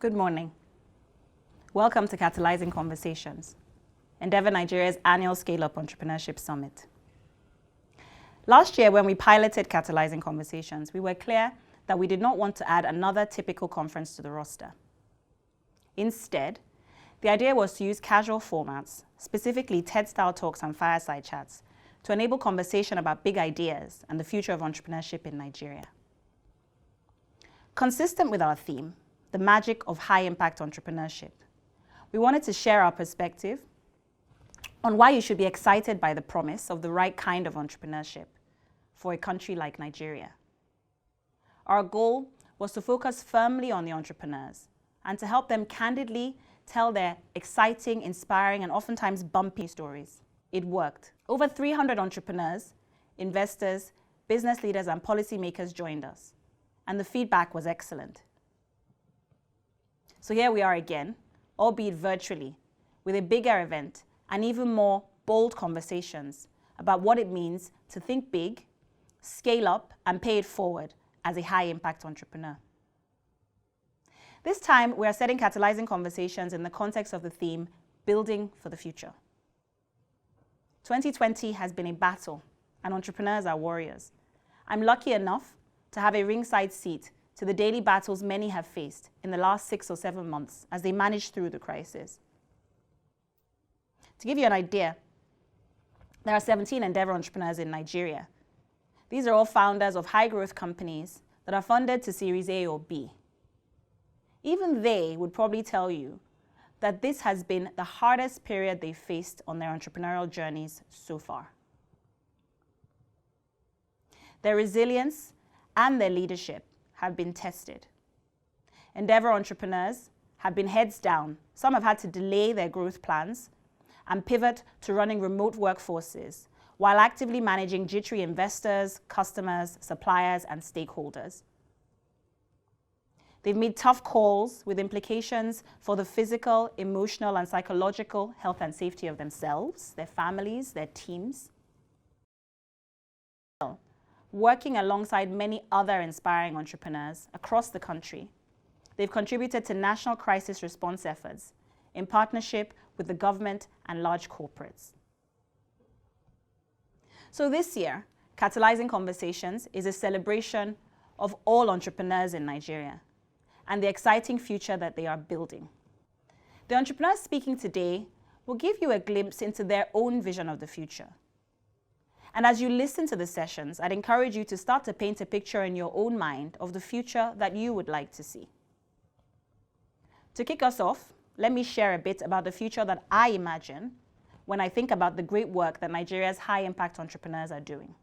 Good morning. Welcome to Catalysing Conversations, Endeavour Nigeria's annual Scale-Up Entrepreneurship Summit. Last year, when we piloted Catalysing Conversations, we were clear that we did not want to add another typical conference to the roster. Instead, the idea was to use casual formats, specifically TED-style talks and fireside chats, to enable conversation about big ideas and the future of entrepreneurship in Nigeria. Consistent with our theme, the magic of high-impact entrepreneurship, we wanted to share our perspective on why you should be excited by the promise of the right kind of entrepreneurship for a country like Nigeria. Our goal was to focus firmly on the entrepreneurs and to help them candidly tell their exciting, inspiring, and oftentimes bumpy stories. It worked. Over 300 entrepreneurs, investors, business leaders, and policymakers joined us, and the feedback was excellent. So here we are again, albeit virtually, with a bigger event and even more bold conversations about what it means to think big, scale up, and pay it forward as a high-impact entrepreneur. This time, we are setting Catalysing Conversations in the context of the theme, Building for the Future. 2020 has been a battle, and entrepreneurs are warriors. I'm lucky enough to have a ringside seat to the daily battles many have faced in the last 6 or 7 months as they manage through the crisis. To give you an idea, there are 17 Endeavour entrepreneurs in Nigeria. These are all founders of high-growth companies that are funded to Series A or B. Even they would probably tell you that this has been the hardest period they've faced on their entrepreneurial journeys so far. Their resilience and their leadership have been tested. Endeavour entrepreneurs have been heads down. Some have had to delay their growth plans and pivot to running remote workforces while actively managing jittery investors, customers, suppliers, and stakeholders. They've made tough calls with implications for the physical, emotional, and psychological health and safety of themselves, their families, their teams. Working alongside many other inspiring entrepreneurs across the country, they've contributed to national crisis response efforts in partnership with the government and large corporates. So this year, Catalysing Conversations is a celebration of all entrepreneurs in Nigeria and the exciting future that they are building. The entrepreneurs speaking today will give you a glimpse into their own vision of the future. And as you listen to the sessions, I'd encourage you to start to paint a picture in your own mind of the future that you would like to see. To kick us off, let me share a bit about the future that I imagine when I think about the great work that Nigeria's high-impact entrepreneurs are doing.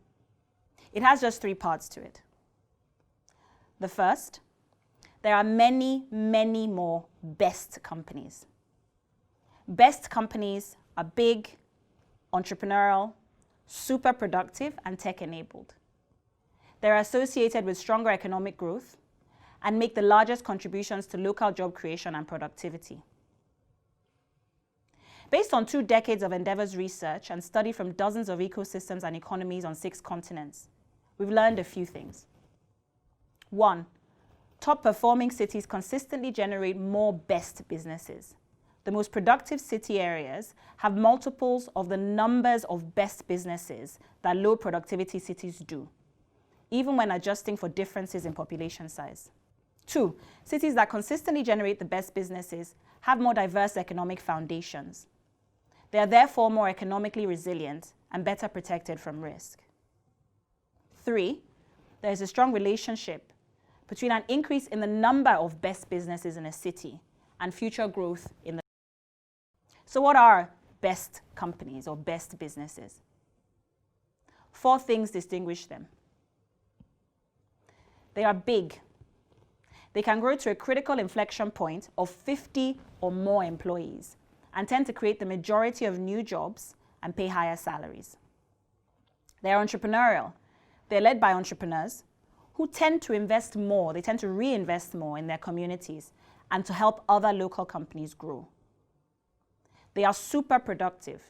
It has just 3 parts to it. The first, there are many, many more best companies. Best companies are big, entrepreneurial, super productive, and tech-enabled. They're associated with stronger economic growth and make the largest contributions to local job creation and productivity. Based on 2 decades of Endeavour's research and study from dozens of ecosystems and economies on 6 continents, we've learned a few things. 1, top-performing cities consistently generate more best businesses. The most productive city areas have multiples of the numbers of best businesses that low productivity cities do, even when adjusting for differences in population size. 2, cities that consistently generate the best businesses have more diverse economic foundations. They are therefore more economically resilient and better protected from risk. 3, there is a strong relationship between an increase in the number of best businesses in a city and future growth in the. So what are best companies or best businesses? 4 things distinguish them. They are big. They can grow to a critical inflection point of 50 or more employees and tend to create the majority of new jobs and pay higher salaries. They are entrepreneurial. They're led by entrepreneurs who tend to invest more. They tend to reinvest more in their communities and to help other local companies grow. They are super productive.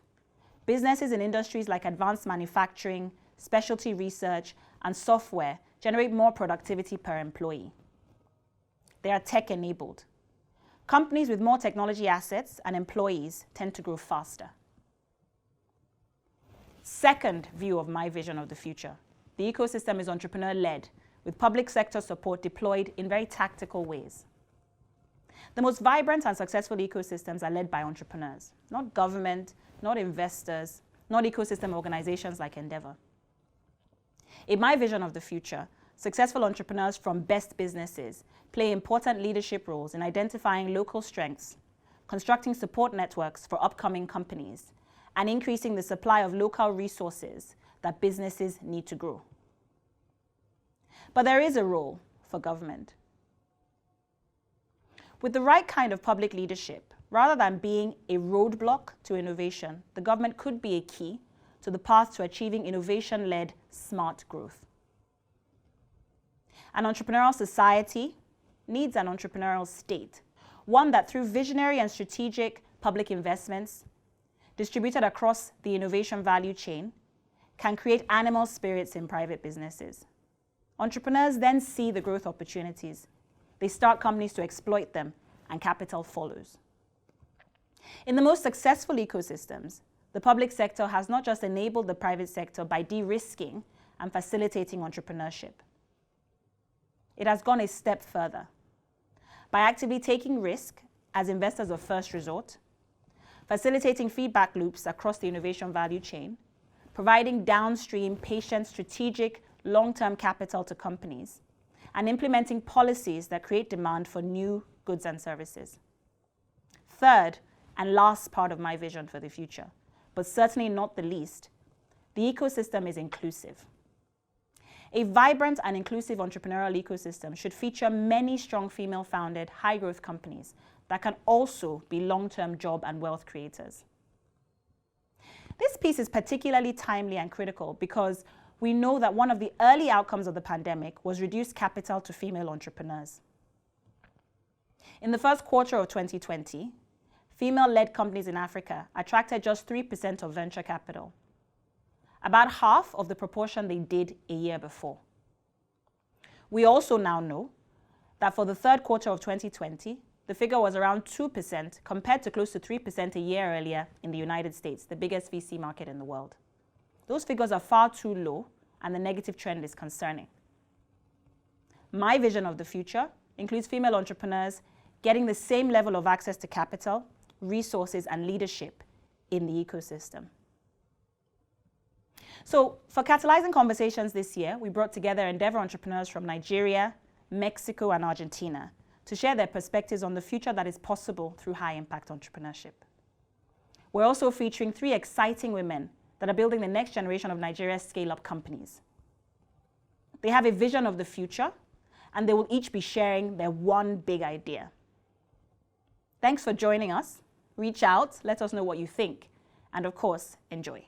Businesses in industries like advanced manufacturing, specialty research, and software generate more productivity per employee. They are tech-enabled. Companies with more technology assets and employees tend to grow faster. Second view of my vision of the future. The ecosystem is entrepreneur-led, with public sector support deployed in very tactical ways. The most vibrant and successful ecosystems are led by entrepreneurs, not government, not investors, not ecosystem organizations like Endeavor. In my vision of the future, successful entrepreneurs from best businesses play important leadership roles in identifying local strengths, constructing support networks for upcoming companies, and increasing the supply of local resources that businesses need to grow. But there is a role for government. With the right kind of public leadership, rather than being a roadblock to innovation, the government could be a key to the path to achieving innovation-led smart growth. An entrepreneurial society needs an entrepreneurial state, one that through visionary and strategic public investments distributed across the innovation value chain can create animal spirits in private businesses. Entrepreneurs then see the growth opportunities. They start companies to exploit them, and capital follows. In the most successful ecosystems, the public sector has not just enabled the private sector by de-risking and facilitating entrepreneurship. It has gone a step further by actively taking risk as investors of first resort, facilitating feedback loops across the innovation value chain, providing downstream, patient, strategic, long-term capital to companies, and implementing policies that create demand for new goods and services. Third, and last part of my vision for the future, but certainly not the least, the ecosystem is inclusive. A vibrant and inclusive entrepreneurial ecosystem should feature many strong female-founded, high-growth companies that can also be long-term job and wealth creators. This piece is particularly timely and critical because we know that one of the early outcomes of the pandemic was reduced capital to female entrepreneurs. In the first quarter of 2020, female-led companies in Africa attracted just 3% of venture capital, about half of the proportion they did a year before. We also now know that for the third quarter of 2020, the figure was around 2% compared to close to 3% a year earlier in the United States, the biggest VC market in the world. Those figures are far too low, and the negative trend is concerning. My vision of the future includes female entrepreneurs getting the same level of access to capital, resources, and leadership in the ecosystem. So for Catalysing Conversations this year, we brought together Endeavor entrepreneurs from Nigeria, Mexico, and Argentina to share their perspectives on the future that is possible through high-impact entrepreneurship. We're also featuring 3 exciting women that are building the next generation of Nigeria's scale-up companies. They have a vision of the future, and they will each be sharing their one big idea. Thanks for joining us. Reach out, let us know what you think, and of course, enjoy.